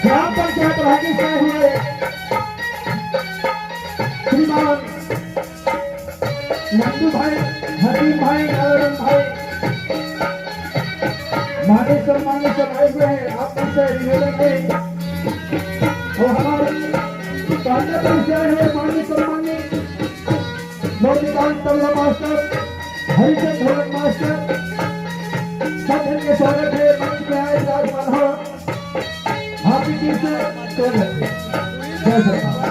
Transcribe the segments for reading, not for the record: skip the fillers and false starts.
ग्राम पंचायत भागी से हुए श्रीमान नंदू भाई, हकीम भाई, नारायण भाई माने सम्मानित सब आए हुए हैं। आप उनसे निवेदन है और हमारे पार्टनर से आए हुए माननीय सम्मानित मोर्निकांत तबला मास्टर, हरिचंद ढोलक मास्टर, सब के स्वागत है। मंच में आए राजमान हो हाथी जी से स्वागत है। जय सरकार।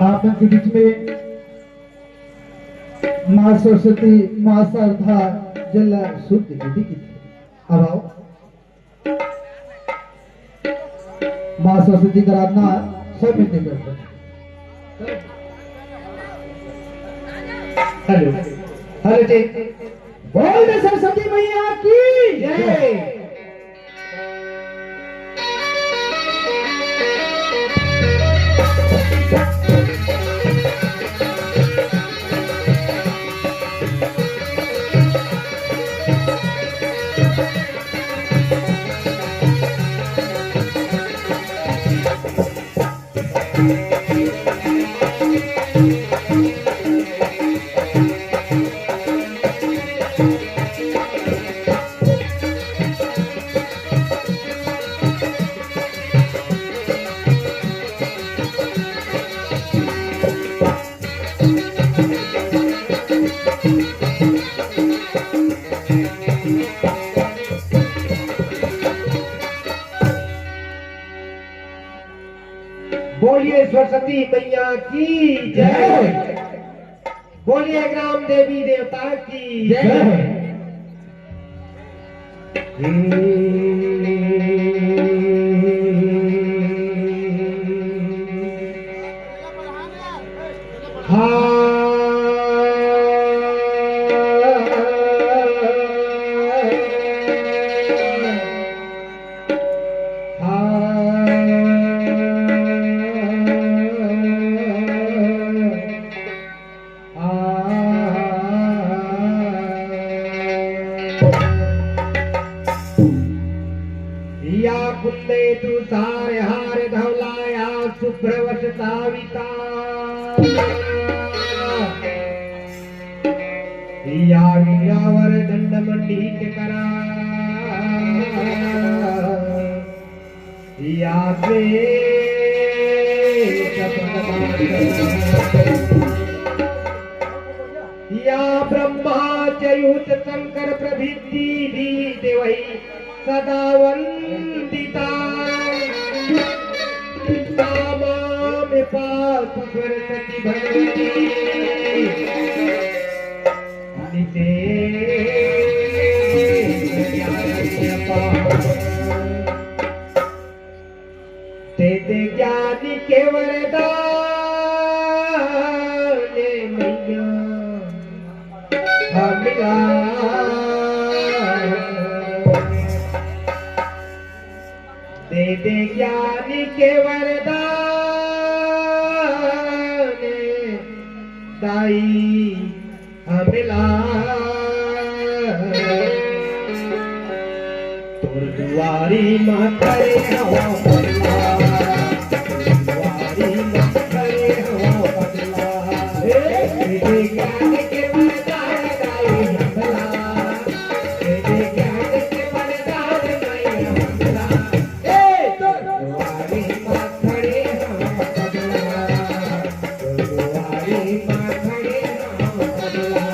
आप के बीच में माँ सरस्वती, माँ शारदा जल शुद्ध विधि की अब आओ माँ सरस्वती का आराधना सब मिलते करते हैं। हेलो हेलो जी, बोल दे सरस्वती मैया की जय। बोलिए सरस्वती मैया की जय, बोलिए ग्राम देवी देवता की जय। हाँ या कुंदे तू सारे हार धवलाया शुभ्रवशताविता या वीरावर दंड मंडित करा या या ब्रह्माच्युत शंकर प्रभृति देवै सदा वंदिता नामामि पातु सरस्वती भगवती निते ते ज्ञानी के वरदान मैया मिला दे ज्ञानी के वरदान दाई मिला तुर दुआरी माँ करे हवा बदला दुआरी माँ करे हवा बदला दे ज्ञानी के वरदान दाई मिला दे ज्ञानी के वरदान दाई मिला दुआरी माँ करे हवा बदला दुआरी माँ करे हवा बदला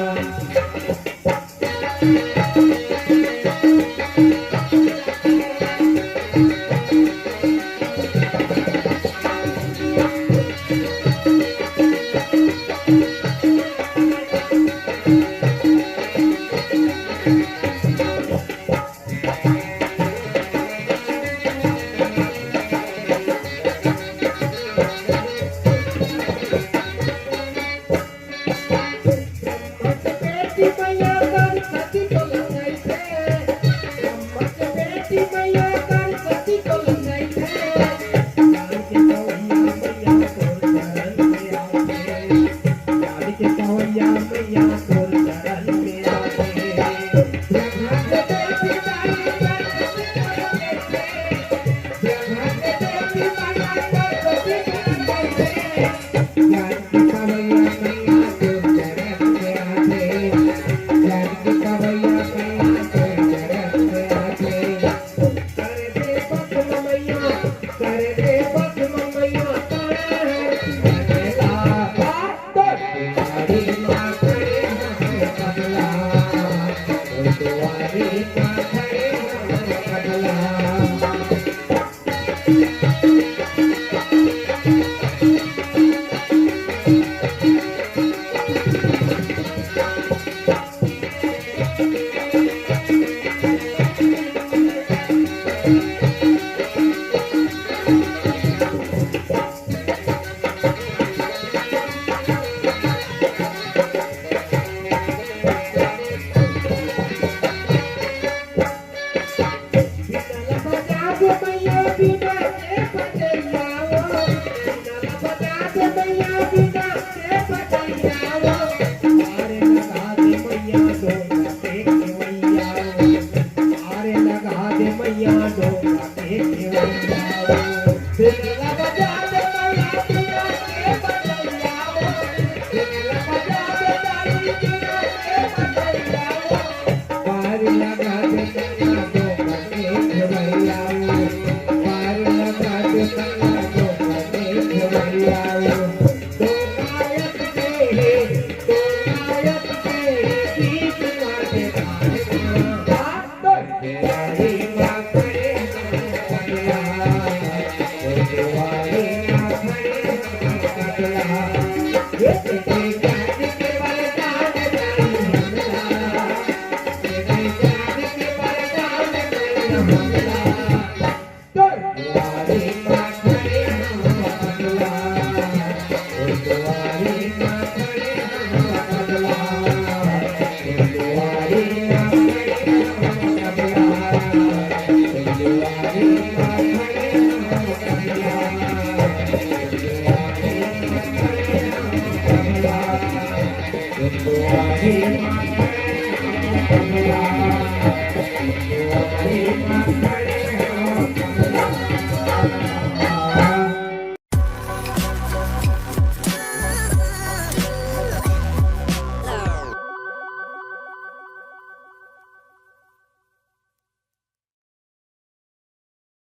Hare